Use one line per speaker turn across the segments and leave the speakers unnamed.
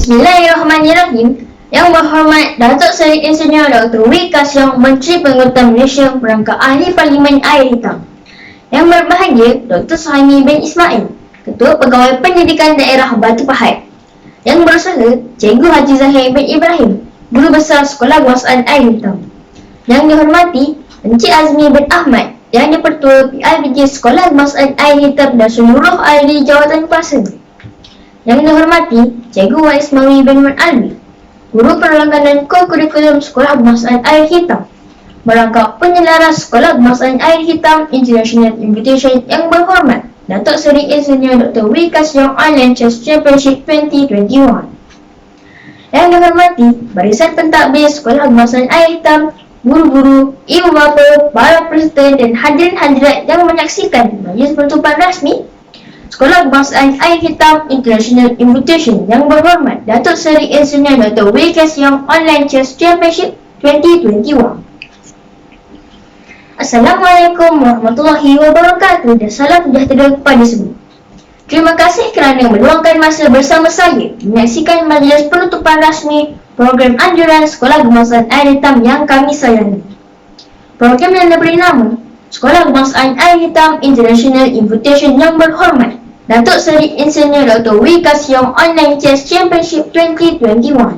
Bismillahirrahmanirrahim. Yang berhormat Datuk Seri Insinyur Dr. Wee Ka Siong, Menteri Pengurutan Malaysia Perangkat Ahli Parlimen Air Hitam. Yang berbahagia Dr. Suhaimi bin Ismail, Ketua Pegawai Pendidikan Daerah Batu Pahat. Yang berusaha Cikgu Haji Zahir bin Ibrahim, Guru Besar Sekolah Kebangsaan Air Hitam. Yang dihormati Encik Azmi bin Ahmad, yang di-Pertua PIBG Sekolah Kebangsaan Air Hitam dan seluruh ahli jawatan kuasa. Yang dihormati Cikgu Wais Mawi bin Wan Alwi, Guru Perlangganan Kurikulum Sekolah Kebangsaan Air Hitam, merangkap penyelaras Sekolah Kebangsaan Air Hitam International Invitation. Yang berhormat Datuk Seri Insinyur Dr. Wee Ka Siong Online Chess Championship 2021. Yang dihormati Barisan Pentadbir Sekolah Kebangsaan Air Hitam, guru-guru, ibu bapa, para peserta dan hadirin-hadirat yang menyaksikan majlis penutupan rasmi Sekolah Kebangsaan Air Hitam International Invitation. Yang berhormat Datuk Seri Insinyur Dr. Wee Ka Siong Online Chess Championship 2021. Assalamualaikum warahmatullahi wabarakatuh dan salam sejahtera kepada semua. Terima kasih kerana meluangkan masa bersama saya menyaksikan majlis penutupan rasmi program anjuran Sekolah Kebangsaan Air Hitam yang kami sayangi. Program yang diberi nama Sekolah Kebangsaan Air Hitam International Invitation. Yang berhormat Datuk Seri Insinyur Dr. Wee Ka Siong Online Chess Championship 2021.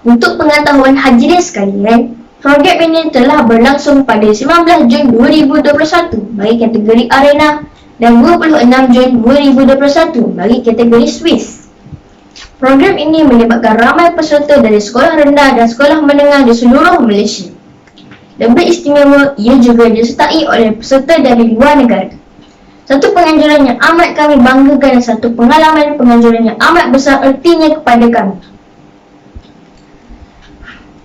Untuk pengetahuan hadirin sekalian, program ini telah berlangsung pada 19 Jun 2021 bagi kategori arena dan 26 Jun 2021 bagi kategori Swiss. Program ini melibatkan ramai peserta dari sekolah rendah dan sekolah menengah di seluruh Malaysia. Lebih istimewa, ia juga disertai oleh peserta dari luar negara. Satu penganjuran yang amat kami banggakan dan satu pengalaman penganjuran yang amat besar ertinya kepada kami.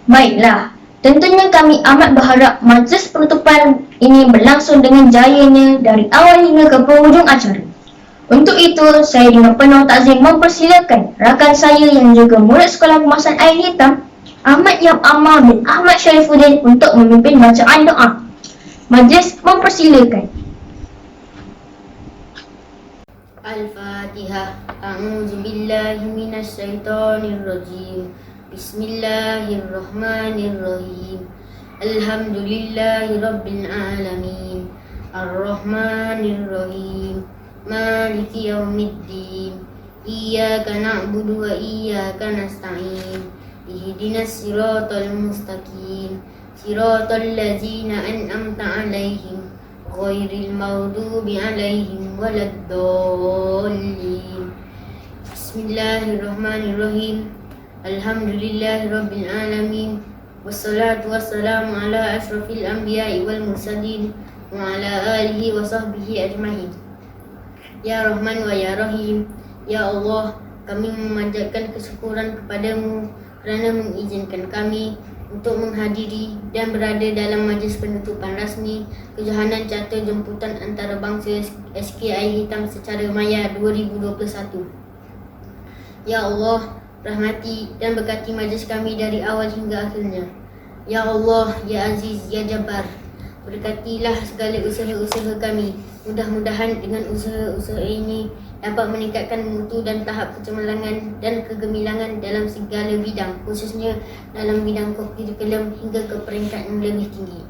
Baiklah, tentunya kami amat berharap majlis penutupan ini berlangsung dengan jayanya dari awal hingga ke penghujung acara. Untuk itu, saya dengan penuh takzim mempersilakan rakan saya yang juga murid Sekolah Kebangsaan Air Hitam, Ahmad Yam Ammar bin Ahmad Syarifuddin, untuk memimpin bacaan doa. Majlis mempersilakan.
Al-Fatihah. A'udzu billahi minasy syaithanir rajim. Bismillahirrahmanirrahim. Alhamdulillahi rabbil alamin. Ar-Rahmanir Rahim. Maliki yaumiddin. Iyyaka na'budu wa iyyaka nasta'in. Ihdinas siratal mustaqim. Siratal ladzina an'amta 'alaihim ghairil maghdubi 'alaihim waladdallin. Bismillahirrahmanirrahim. Alhamdulillahi rabbil alamin. Wassalatu wassalamu ala asyrafil anbiya'i wal mursalin wa ala alihi wa sahbihi ajma'in. Ya Rahman wa Ya Rahim, Ya Allah, kami memanjatkan kesyukuran kepadamu kerana mengizinkan kami untuk menghadiri dan berada dalam majlis penutupan rasmi kejohanan Carta Jemputan Antarabangsa SK Air Hitam secara maya 2021. Ya Allah, rahmati dan berkati majlis kami dari awal hingga akhirnya. Ya Allah, Ya Aziz, Ya Jabbar, berkatilah segala usaha-usaha kami. Mudah-mudahan dengan usaha-usaha ini dapat meningkatkan mutu dan tahap kecemerlangan dan kegemilangan dalam segala bidang, khususnya dalam bidang kurikulum hingga ke peringkat yang lebih tinggi.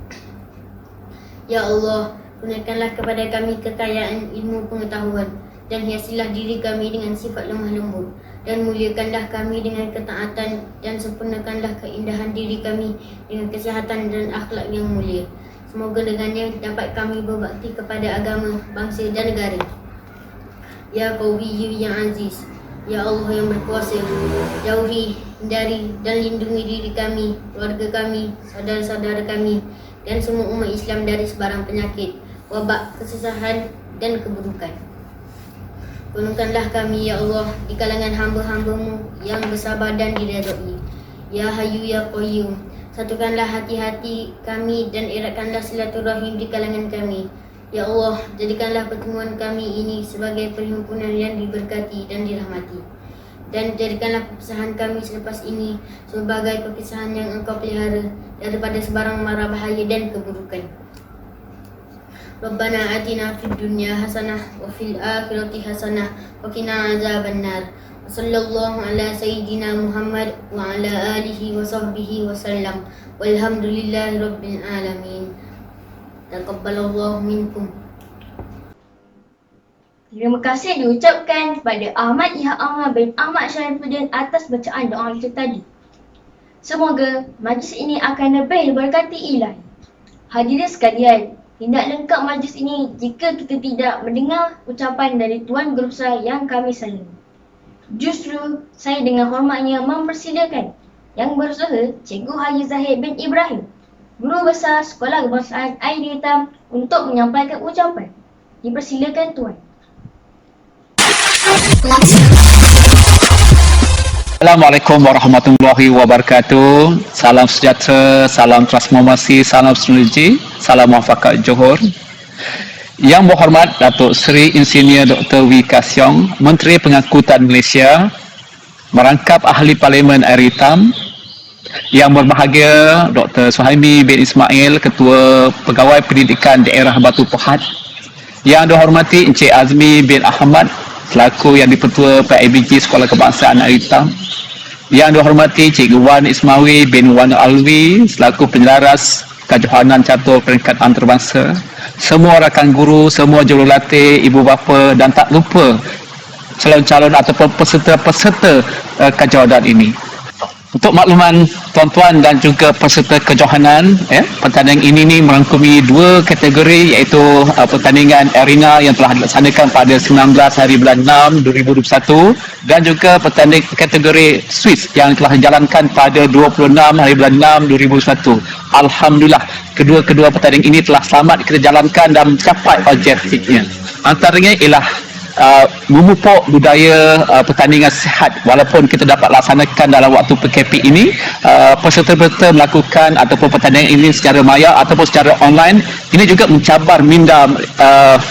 Ya Allah, kurniakanlah kepada kami kekayaan ilmu pengetahuan dan hiasilah diri kami dengan sifat lemah lembut, dan muliakanlah kami dengan ketaatan dan sempurnakanlah keindahan diri kami dengan kesihatan dan akhlak yang mulia. Semoga dengannya dapat kami berbakti kepada agama, bangsa dan negara. Ya Qawiyyu yang Aziz, Ya Allah yang berkuasa, jauhi, hindari dan lindungi diri kami, keluarga kami, saudara-saudara kami dan semua umat Islam dari sebarang penyakit, wabak, kesusahan dan keburukan. Golongkanlah kami, Ya Allah, di kalangan hamba-hamba-Mu yang bersabar dan diredai. Ya Hayyu Ya Qayyum, satukanlah hati-hati kami dan eratkanlah silaturahim di kalangan kami. Ya Allah, jadikanlah pertemuan kami ini sebagai perhimpunan yang diberkati dan dirahmati. Dan jadikanlah perpisahan kami selepas ini sebagai perpisahan yang Engkau pelihara daripada sebarang mara bahaya dan keburukan. Rabbana atina fid dunya hasanah wa fil akhirati hasanah wa qina azabannar. Sallallahu ala sayyidina Muhammad wa ala alihi wa sahbihi wa sallam. Walhamdulillahi rabbil alamin. Taqabbalallahu minkum.
Terima kasih diucapkan kepada Ahmad Ihaq Ahmad bin Ahmad Syarifuddin atas bacaan doa kita tadi. Semoga majlis ini akan lebih diberkati ilahi. Hadirin sekalian, tidak lengkap majlis ini jika kita tidak mendengar ucapan dari Tuan Guru besar yang kami sayangi. Justru, saya dengan hormatnya mempersilakan Yang Berusaha Cikgu Haji Zahid bin Ibrahim, Guru Besar Sekolah Kebangsaan Air Hitam untuk menyampaikan ucapan. Dipersilakan Tuan.
Assalamualaikum warahmatullahi wabarakatuh. Salam sejahtera, salam transformasi, salam sinergi, salam muafakat Johor. Yang berhormat Datuk Seri Insinyur Dr. Wee Ka Siong, Menteri Pengangkutan Malaysia, merangkap Ahli Parlimen Air Hitam. Yang berbahagia Dr. Suhaimi bin Ismail, Ketua Pegawai Pendidikan Daerah Batu Pahat. Yang dihormati Encik Azmi bin Ahmad, selaku Yang di-Pertua PIBG Sekolah Kebangsaan Air Hitam. Yang dihormati Cikgu Wan Ismawi bin Wan Alwi, selaku Penyelaras Kejohanan Catur Peringkat Antarabangsa. Semua rakan guru, semua jurulatih, ibu bapa dan tak lupa calon-calon ataupun peserta-peserta kejohanan ini. Untuk makluman tuan-tuan dan juga peserta kejohanan, pertandingan ini merangkumi dua kategori, iaitu pertandingan arena yang telah dilaksanakan pada 19 hari bulan 6 2021 dan juga pertandingan kategori Swiss yang telah dijalankan pada 26 hari bulan 6 2021. Alhamdulillah, kedua-kedua pertandingan ini telah selamat kita jalankan dan mencapai objektifnya. Antaranya ialah memupuk budaya pertandingan sihat. Walaupun kita dapat laksanakan dalam waktu PKP ini, peserta-peserta melakukan ataupun pertandingan ini secara maya ataupun secara online, ini juga mencabar minda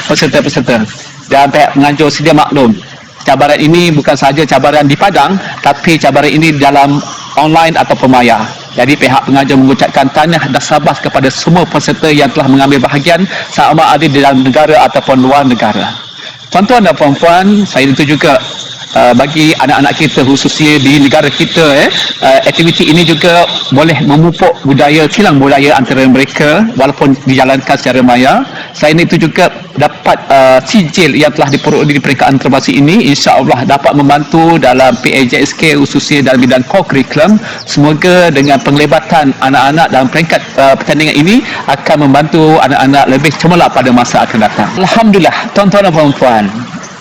peserta-peserta. Dan pihak penganjur sedia maklum, cabaran ini bukan sahaja cabaran di padang, tapi cabaran ini dalam online ataupun maya. Jadi pihak penganjur mengucapkan tahniah dan sabar kepada semua peserta yang telah mengambil bahagian, sama ada di dalam negara ataupun luar negara. Tuan-tuan dan puan-puan, saya itu juga bagi anak-anak kita khususnya di negara kita, aktiviti ini juga boleh memupuk budaya, kilang budaya antara mereka walaupun dijalankan secara maya. Selain itu juga dapat sijil yang telah diperoleh di peringkat antarabangsa ini, insya-Allah dapat membantu dalam PAJSK khususnya dalam bidang core curriculum. Semoga dengan penglibatan anak-anak dalam peringkat pertandingan ini akan membantu anak-anak lebih cemerlang pada masa akan datang. Alhamdulillah, tuan-tuan dan puan-puan,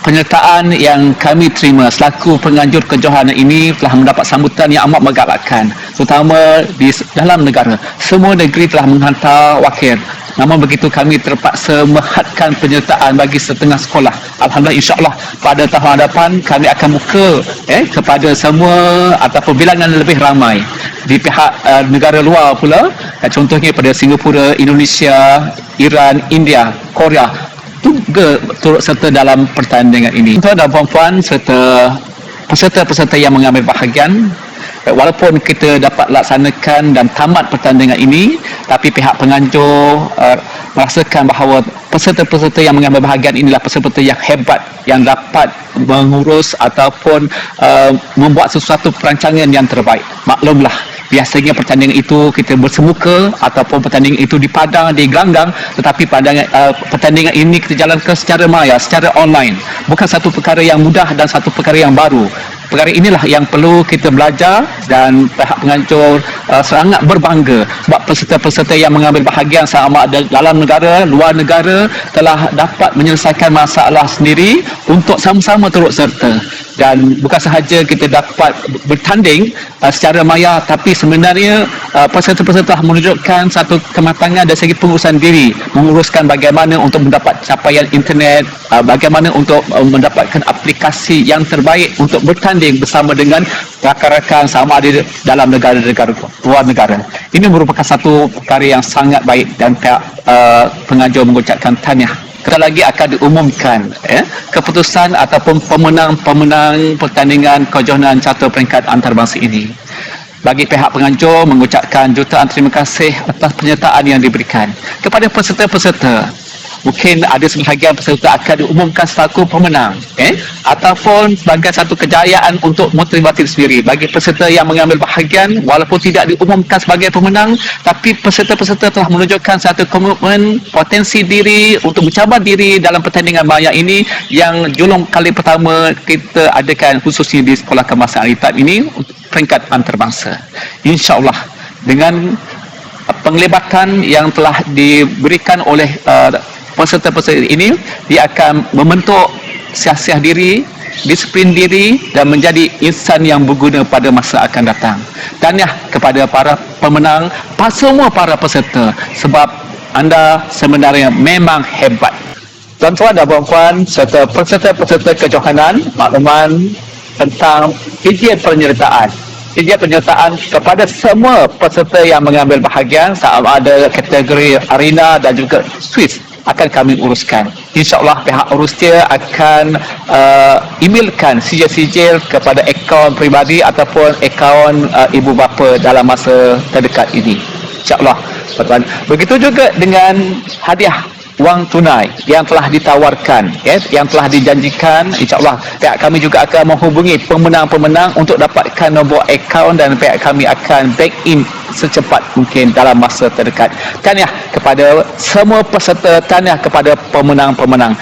penyertaan yang kami terima selaku penganjur kejohanan ini telah mendapat sambutan yang amat menggalakkan, terutama di dalam negara. Semua negeri telah menghantar wakil. Namun begitu kami terpaksa menghadkan penyertaan bagi setengah sekolah. Alhamdulillah, insya-Allah pada tahun hadapan kami akan buka kepada semua ataupun bilangan lebih ramai di pihak negara luar pula. Contohnya pada Singapura, Indonesia, Iran, India, Korea juga turut serta dalam pertandingan ini. Tuan dan puan-puan serta peserta-peserta yang mengambil bahagian, walaupun kita dapat laksanakan dan tamat pertandingan ini, tapi pihak penganjur merasakan bahawa peserta-peserta yang mengambil bahagian inilah peserta yang hebat, yang dapat mengurus ataupun membuat sesuatu perancangan yang terbaik. Maklumlah, biasanya pertandingan itu kita bersemuka ataupun pertandingan itu di padang, di gelanggang, tetapi pertandingan ini kita jalankan secara maya, secara online. Bukan satu perkara yang mudah dan satu perkara yang baru. Perkara inilah yang perlu kita belajar dan pihak penganjur sangat berbangga sebab peserta-peserta yang mengambil bahagian sama ada dalam negara, luar negara telah dapat menyelesaikan masalah sendiri untuk sama-sama turut serta. Dan bukan sahaja kita dapat bertanding secara maya, tapi sebenarnya peserta-peserta telah menunjukkan satu kematangan dari segi pengurusan diri, menguruskan bagaimana untuk mendapat capaian internet, bagaimana untuk mendapatkan aplikasi yang terbaik untuk bertanding bersama dengan rakan-rakan sama ada dalam negara-negara luar negara. Ini merupakan satu perkara yang sangat baik dan pihak penganjur mengucapkan tahniah. Kita lagi akan diumumkan keputusan ataupun pemenang-pemenang pertandingan kejohanan catur peringkat antarabangsa ini. Bagi pihak penganjur mengucapkan jutaan terima kasih atas penyertaan yang diberikan kepada peserta-peserta. mungkin ada sebahagian peserta akan diumumkan selaku pemenang, ataupun sebagai satu kejayaan untuk motivasi sendiri bagi peserta yang mengambil bahagian. Walaupun tidak diumumkan sebagai pemenang, tapi peserta-peserta telah menunjukkan satu komitmen, potensi diri untuk mencabar diri dalam pertandingan maya ini yang julung kali pertama kita adakan khususnya di Sekolah Kebangsaan Hitam ini untuk peringkat antarabangsa. InsyaAllah dengan penglibatan yang telah diberikan oleh peserta-peserta ini, dia akan membentuk siasah diri, disiplin diri dan menjadi insan yang berguna pada masa akan datang. Tahniah kepada para pemenang, semua para peserta, sebab anda sebenarnya memang hebat. Tuan-tuan dan puan-puan serta peserta-peserta kejohanan, makluman tentang izin penyertaan. Izin penyertaan kepada semua peserta yang mengambil bahagian, sama ada kategori arena dan juga Swiss, akan kami uruskan. InsyaAllah pihak urusnya akan emailkan sijil-sijil kepada akaun peribadi ataupun akaun ibu bapa dalam masa terdekat ini. InsyaAllah. Begitu juga dengan hadiah wang tunai yang telah ditawarkan, yang telah dijanjikan. InsyaAllah pihak kami juga akan menghubungi pemenang-pemenang untuk dapatkan nombor akaun dan pihak kami akan back in secepat mungkin dalam masa terdekat. Tahniah kepada semua peserta, tahniah kepada pemenang-pemenang.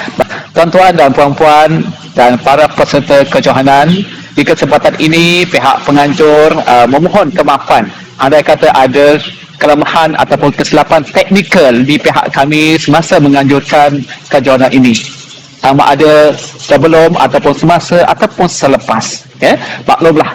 Tuan-tuan dan puan-puan dan para peserta kejohanan, di kesempatan ini pihak penganjur memohon kemaafan andai kata ada kelemahan ataupun kesilapan teknikal di pihak kami semasa menganjurkan kejohanan ini, sama ada sebelum ataupun semasa ataupun selepas. Maklumlah,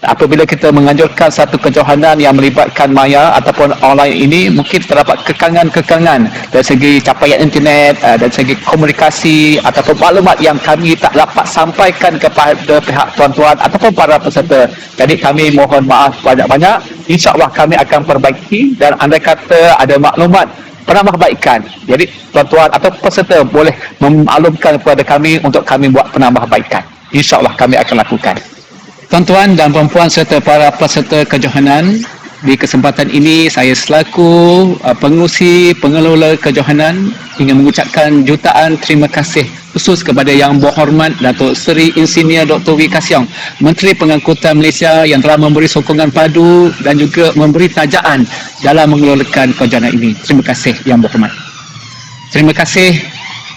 apabila kita menganjurkan satu kejohanan yang melibatkan maya ataupun online ini, mungkin terdapat kekangan-kekangan dari segi capaian internet, dari segi komunikasi ataupun maklumat yang kami tak dapat sampaikan kepada pihak tuan-tuan ataupun para peserta. Jadi kami mohon maaf banyak-banyak. InsyaAllah kami akan perbaiki, dan andai kata ada maklumat penambahbaikan, jadi tuan-tuan atau peserta boleh memaklumkan kepada kami untuk kami buat penambahbaikan. InsyaAllah kami akan lakukan. Tuan-tuan dan puan-puan serta para peserta kejohanan, di kesempatan ini saya selaku pengurusi pengelola kejohanan ingin mengucapkan jutaan terima kasih khusus kepada Yang Berhormat Datuk Seri Insinyur Dr. Wee Ka Siong, Menteri Pengangkutan Malaysia, yang telah memberi sokongan padu dan juga memberi tajaan dalam mengelolakan kejohanan ini. Terima kasih Yang Berhormat. Terima kasih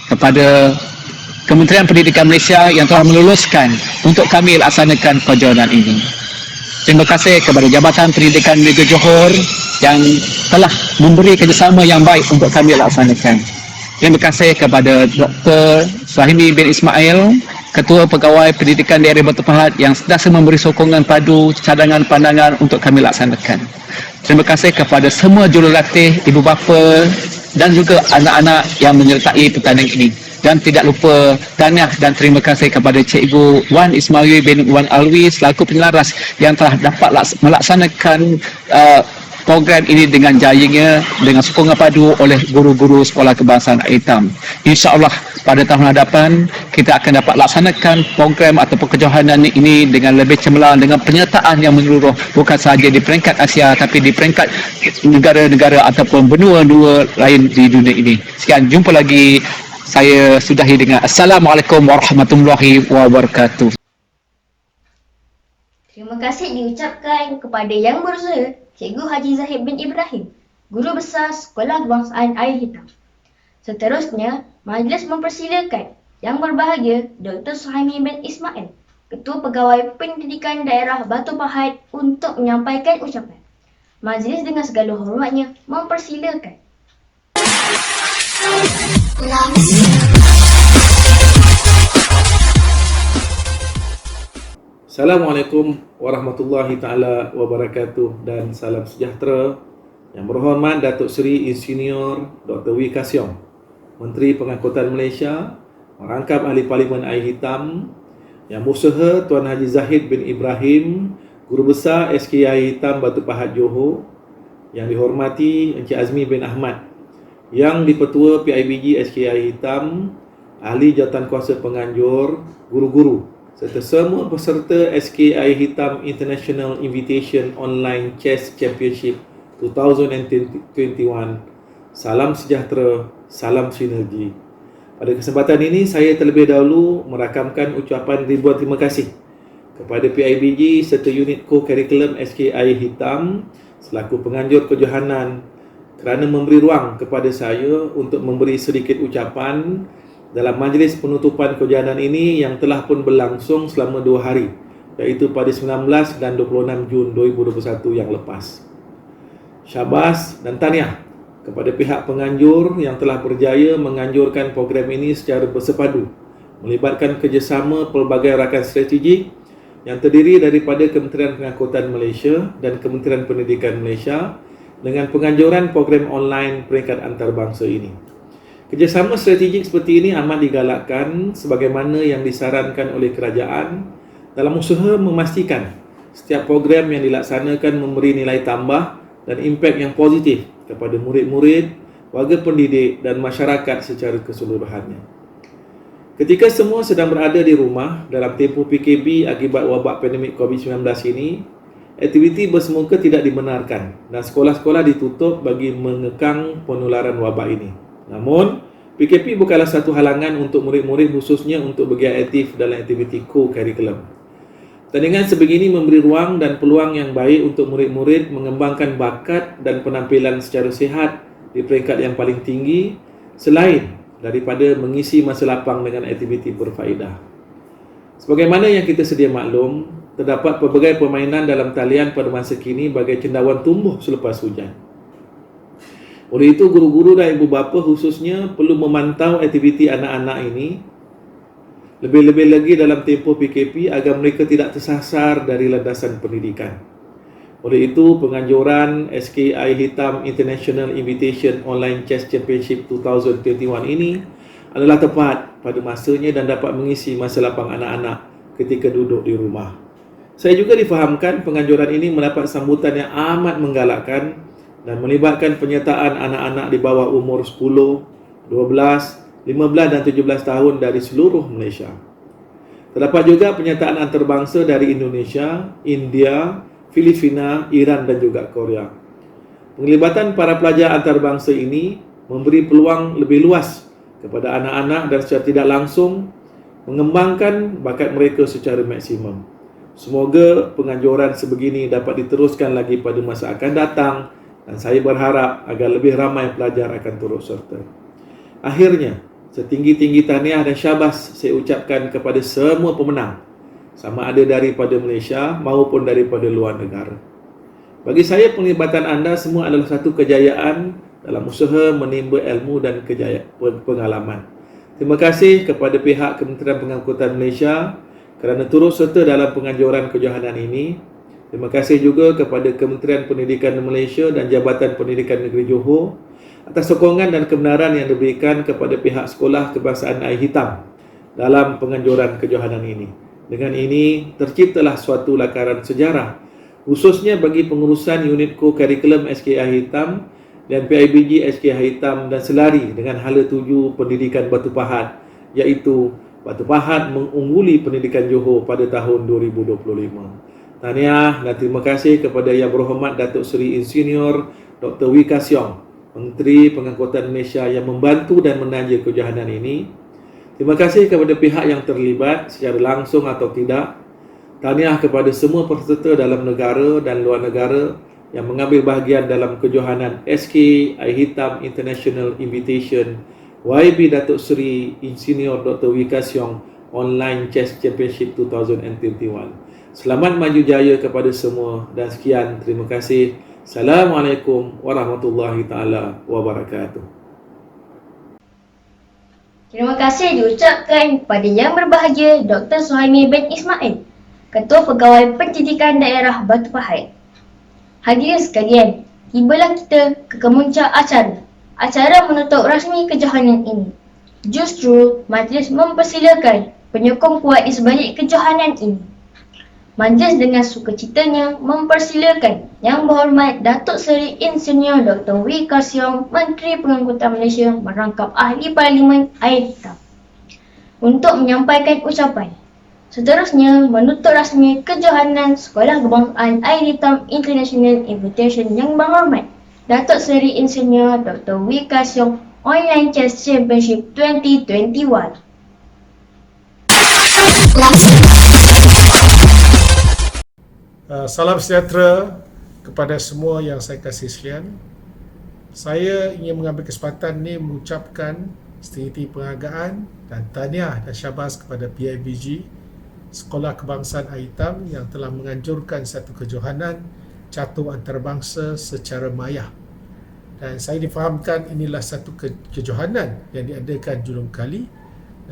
kepada Kementerian Pendidikan Malaysia yang telah meluluskan untuk kami laksanakan kejohanan ini. Terima kasih kepada Jabatan Pendidikan Negeri Johor yang telah memberi kerjasama yang baik untuk kami laksanakan. Terima kasih kepada Dr. Suhaimi bin Ismail, Ketua Pegawai Pendidikan Daerah Batu Pahat, yang sentiasa memberi sokongan padu, cadangan pandangan untuk kami laksanakan. Terima kasih kepada semua jurulatih, ibu bapa dan juga anak-anak yang menyertai pertandingan ini. Dan tidak lupa tahniah dan terima kasih kepada Cikgu Wan Ismail bin Wan Alwi selaku penyelaras yang telah dapat melaksanakan program ini dengan jayanya, dengan sokongan padu oleh guru-guru Sekolah Kebangsaan Hitam. InsyaAllah pada tahun hadapan kita akan dapat laksanakan program ataupun kejohanan ini dengan lebih cemerlang, dengan penyertaan yang menyeluruh, bukan sahaja di peringkat Asia tapi di peringkat negara-negara ataupun benua-benua lain di dunia ini. Sekian, jumpa lagi. Saya sudahi dengan Assalamualaikum warahmatullahi wabarakatuh.
Terima kasih diucapkan kepada Yang Berusaha Cikgu Haji Zahid bin Ibrahim, Guru Besar Sekolah Kebangsaan Air Hitam. Seterusnya, majlis mempersilakan Yang Berbahagia Dr. Suhaimi bin Ismail, Ketua Pegawai Pendidikan Daerah Batu Pahat, untuk menyampaikan ucapan. Majlis dengan segala hormatnya mempersilakan.
Assalamualaikum warahmatullahi taala wabarakatuh, dan salam sejahtera. Yang Berhormat Datuk Seri Insinyur Dr. Wee Ka Siong, Menteri Pengangkutan Malaysia, merangkap Ahli Parlimen Air Hitam, Yang Berusaha Tuan Haji Zahid bin Ibrahim, Guru Besar SK Air Hitam Batu Pahat Johor, yang dihormati Encik Azmi bin Ahmad, Yang di-Petua PIBG SK Air Hitam, Ahli Jawatankuasa Penganjur, guru-guru serta semua peserta SK Air Hitam International Invitation Online Chess Championship 2021. Salam sejahtera. salam sinergi. Pada kesempatan ini, saya terlebih dahulu merakamkan ucapan ribuan terima kasih kepada PIBG serta unit co-curriculum SKI Hitam selaku penganjur kejohanan kerana memberi ruang kepada saya untuk memberi sedikit ucapan dalam majlis penutupan kejohanan ini yang telah pun berlangsung selama 2 hari, iaitu pada 19 dan 26 Jun 2021 yang lepas. Syabas dan tahniah kepada pihak penganjur yang telah berjaya menganjurkan program ini secara bersepadu, melibatkan kerjasama pelbagai rakan strategik yang terdiri daripada Kementerian Pengangkutan Malaysia dan Kementerian Pendidikan Malaysia dengan penganjuran program online peringkat antarabangsa ini. Kerjasama strategik seperti ini amat digalakkan sebagaimana yang disarankan oleh kerajaan dalam usaha memastikan setiap program yang dilaksanakan memberi nilai tambah dan impak yang positif kepada murid-murid, warga pendidik dan masyarakat secara keseluruhannya. Ketika semua sedang berada di rumah dalam tempoh PKP akibat wabak pandemik COVID-19 ini, aktiviti bersemuka tidak dibenarkan dan sekolah-sekolah ditutup bagi mengekang penularan wabak ini. Namun, PKP bukanlah satu halangan untuk murid-murid khususnya untuk bergiat aktif dalam aktiviti co-curriculum. Pertandingan sebegini memberi ruang dan peluang yang baik untuk murid-murid mengembangkan bakat dan penampilan secara sihat di peringkat yang paling tinggi selain daripada mengisi masa lapang dengan aktiviti berfaedah. Sebagaimana yang kita sedia maklum, terdapat pelbagai permainan dalam talian pada masa kini bagai cendawan tumbuh selepas hujan. Oleh itu, guru-guru dan ibu bapa khususnya perlu memantau aktiviti anak-anak ini lebih-lebih lagi dalam tempoh PKP agar mereka tidak tersasar dari landasan pendidikan. Oleh itu, penganjuran SKI Hitam International Invitation Online Chess Championship 2021 ini adalah tepat pada masanya dan dapat mengisi masa lapang anak-anak ketika duduk di rumah. Saya juga difahamkan penganjuran ini mendapat sambutan yang amat menggalakkan dan melibatkan penyertaan anak-anak di bawah umur 10, 12, 15 dan 17 tahun dari seluruh Malaysia. Terdapat juga penyertaan antarabangsa dari Indonesia, India, Filipina, Iran dan juga Korea. Penglibatan para pelajar antarabangsa ini memberi peluang lebih luas kepada anak-anak dan secara tidak langsung mengembangkan bakat mereka secara maksimum. Semoga penganjuran sebegini dapat diteruskan lagi pada masa akan datang dan saya berharap agar lebih ramai pelajar akan turut serta. Akhirnya, setinggi-tinggi tahniah dan syabas saya ucapkan kepada semua pemenang, sama ada daripada Malaysia maupun daripada luar negara. Bagi saya, penglibatan anda semua adalah satu kejayaan dalam usaha menimba ilmu dan pengalaman. Terima kasih kepada pihak Kementerian Pengangkutan Malaysia kerana turut serta dalam penganjuran kejohanan ini. Terima kasih juga kepada Kementerian Pendidikan Malaysia dan Jabatan Pendidikan Negeri Johor atas sokongan dan kebenaran yang diberikan kepada pihak Sekolah Kebangsaan Air Hitam dalam penganjuran kejohanan ini. Dengan ini, terciptalah suatu lakaran sejarah, khususnya bagi pengurusan unit co-curriculum SKI Hitam dan PIBG SKI Hitam dan selari dengan hala tuju pendidikan Batu Pahat, iaitu Batu Pahat mengungguli pendidikan Johor pada tahun 2025. Tahniah dan terima kasih kepada Yang Berhormat Datuk Seri Insinyur Dr. Wee Ka Siong, Menteri Pengangkutan Malaysia yang membantu dan menanja kejohanan ini. Terima kasih kepada pihak yang terlibat secara langsung atau tidak. Tahniah kepada semua peserta dalam negara dan luar negara yang mengambil bahagian dalam kejohanan SKI Hitam International Invitation YB Datuk Seri Insinyur Dr. Wee Ka Siong Online Chess Championship 2021. Selamat maju jaya kepada semua dan sekian, terima kasih. Assalamualaikum warahmatullahi taala wabarakatuh.
Terima kasih diucapkan kepada Yang Berbahagia Dr. Suhaimi bin Ismail, Ketua Pegawai Pendidikan Daerah Batu Pahat. Hadirin sekalian, tibalah kita ke kemuncak acara menutup rasmi kejohanan ini. Justru, majlis mempersilakan penyokong kuat di sebalik kejohanan ini. Majlis dengan sukacitanya mempersilakan Yang Berhormat Datuk Seri Insinyur Dr. Wee Ka Siong, Menteri Pengangkutan Malaysia merangkap Ahli Parlimen Air Hitam untuk menyampaikan ucapan. Seterusnya, menutup rasmi kejohanan Sekolah Kebangsaan Air Hitam International Invitation Yang Berhormat Datuk Seri Insinyur Dr. Wee Ka Siong Online Chess Championship 2021.
Salam sejahtera kepada semua yang saya kasih sekalian. Saya ingin mengambil kesempatan ini mengucapkan setinggi-tinggi penghargaan dan tahniah dan syabas kepada PIBG Sekolah Kebangsaan Air Hitam yang telah menganjurkan satu kejohanan catur antarabangsa secara maya. Dan saya difahamkan inilah satu kejohanan yang diadakan julung kali,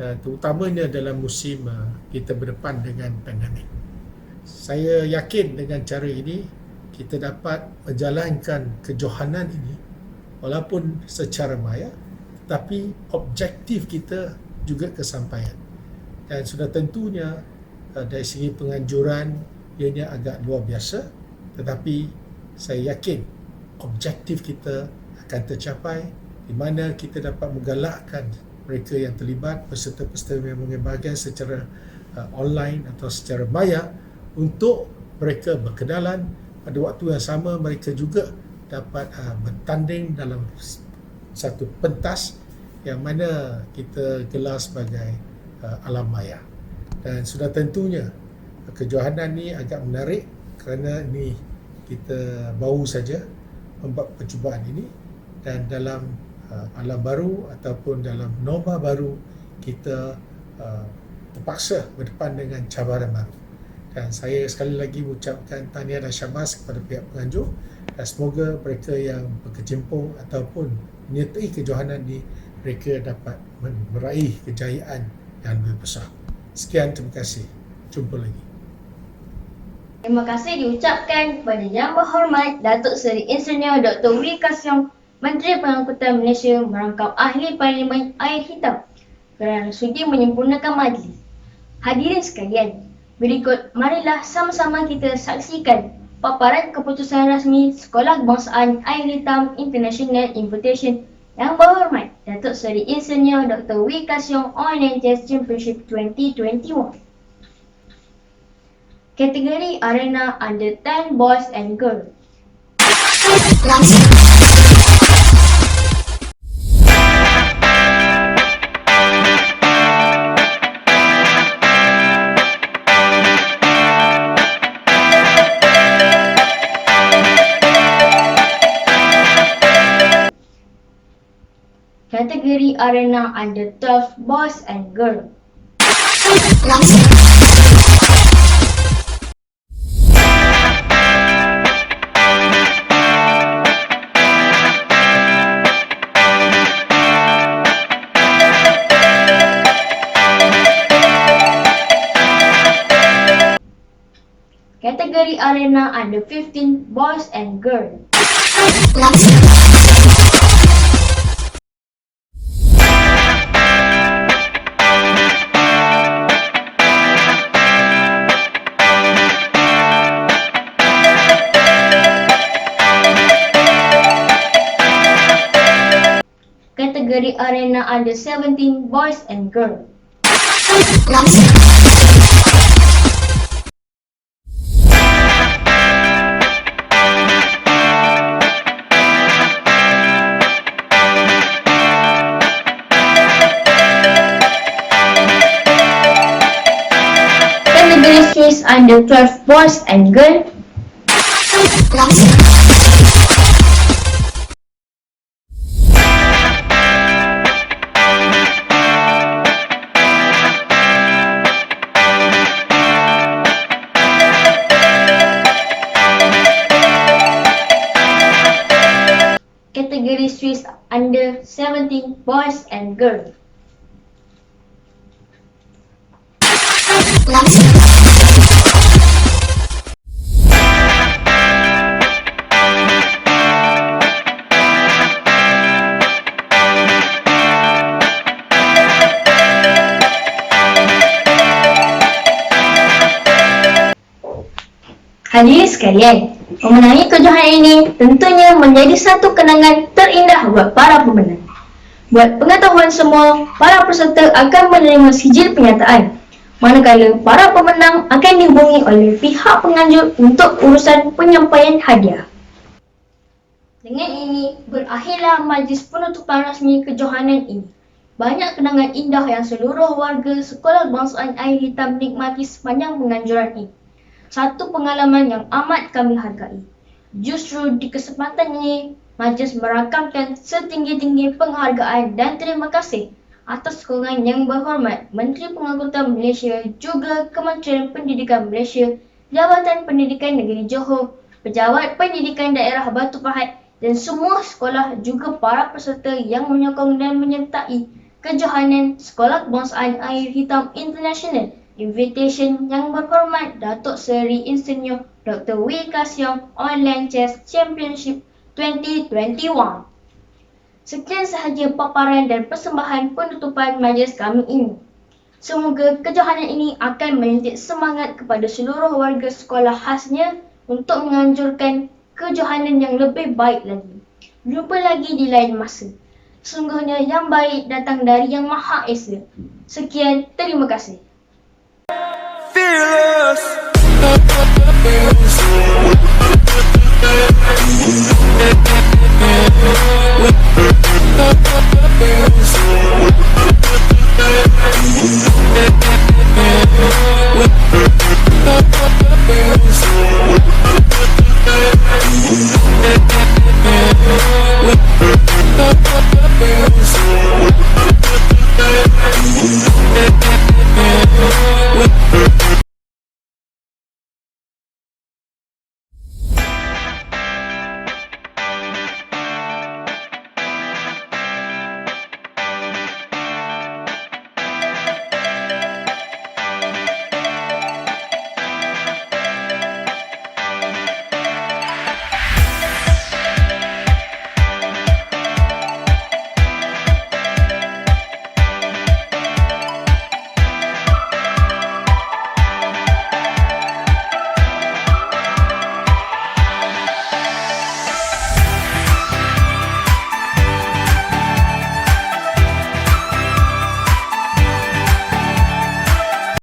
terutamanya dalam musim kita berdepan dengan pandemik. Saya yakin dengan cara ini kita dapat menjalankan kejohanan ini walaupun secara maya, tetapi objektif kita juga kesampaian. Dan sudah tentunya dari segi penganjuran ianya agak luar biasa, tetapi saya yakin objektif kita akan tercapai di mana kita dapat menggalakkan mereka yang terlibat, peserta-peserta yang mengambil secara online atau secara maya untuk mereka berkenalan. Pada waktu yang sama mereka juga dapat bertanding dalam satu pentas yang mana kita gelar sebagai alam maya. Dan sudah tentunya kejohanan ni agak menarik kerana ini kita baru saja membuat percubaan ini, dan dalam alam baru ataupun dalam norma baru kita terpaksa berdepan dengan cabaran baru. Dan saya sekali lagi mengucapkan tahniah dan syabas kepada pihak penganjur, dan semoga mereka yang berkecimpung ataupun menyertai kejohanan ini mereka dapat meraih kejayaan yang lebih besar. Sekian, terima kasih. Jumpa lagi.
Terima kasih diucapkan kepada Yang Berhormat Datuk Seri Insinyur Dr. Wee Ka Siong, Menteri Pengangkutan Malaysia merangkap Ahli Parlimen Air Hitam kerana sudi menyempurnakan majlis. Hadirin sekalian, berikut marilah sama-sama kita saksikan paparan keputusan rasmi Sekolah Kebangsaan Air Hitam International Invitation Yang Berhormat Datuk Seri Insinyur Dr. Wee Ka Siong Online Chess Championship 2021. Kategori Arena Under 10 Boys and Girls. Kategori Arena Under 12 Boys and Girls. Kategori Arena Under 15 Boys and Girls. Kategori Arena Under 17 Boys and Girls. Kategori Swiss Under 12 Boys and Girls. Kategori Swiss Under 17 Boys and Girls. Hadirin sekalian, memenangi kejohanan ini tentunya menjadi satu kenangan terindah buat para pemenang. Buat pengetahuan semua, para peserta akan menerima sijil penyataan, manakala para pemenang akan dihubungi oleh pihak penganjur untuk urusan penyampaian hadiah. Dengan ini, berakhirlah majlis penutupan rasmi kejohanan ini. Banyak kenangan indah yang seluruh warga Sekolah Kebangsaan Air Hitam nikmati sepanjang penganjuran ini. Satu pengalaman yang amat kami hargai. Justru di kesempatan ini, majlis merakamkan setinggi-tinggi penghargaan dan terima kasih atas sokongan yang berhormat Menteri Pengangkutan Malaysia, juga Kementerian Pendidikan Malaysia, Jabatan Pendidikan Negeri Johor, Pejabat Pendidikan Daerah Batu Pahat dan semua sekolah, juga para peserta yang menyokong dan menyertai kejohanan Sekolah Kebangsaan Air Hitam International Invitation yang berhormat Datuk Seri Insinyur Dr. Wee Ka Siong Online Chess Championship 2021. Sekian sahaja paparan dan persembahan penutupan majlis kami ini. Semoga kejohanan ini akan menyuntik semangat kepada seluruh warga sekolah, khasnya untuk menganjurkan kejohanan yang lebih baik lagi. Jumpa lagi di lain masa. Sungguhnya yang baik datang dari Yang Maha Esa. Sekian, terima kasih.
Fearless.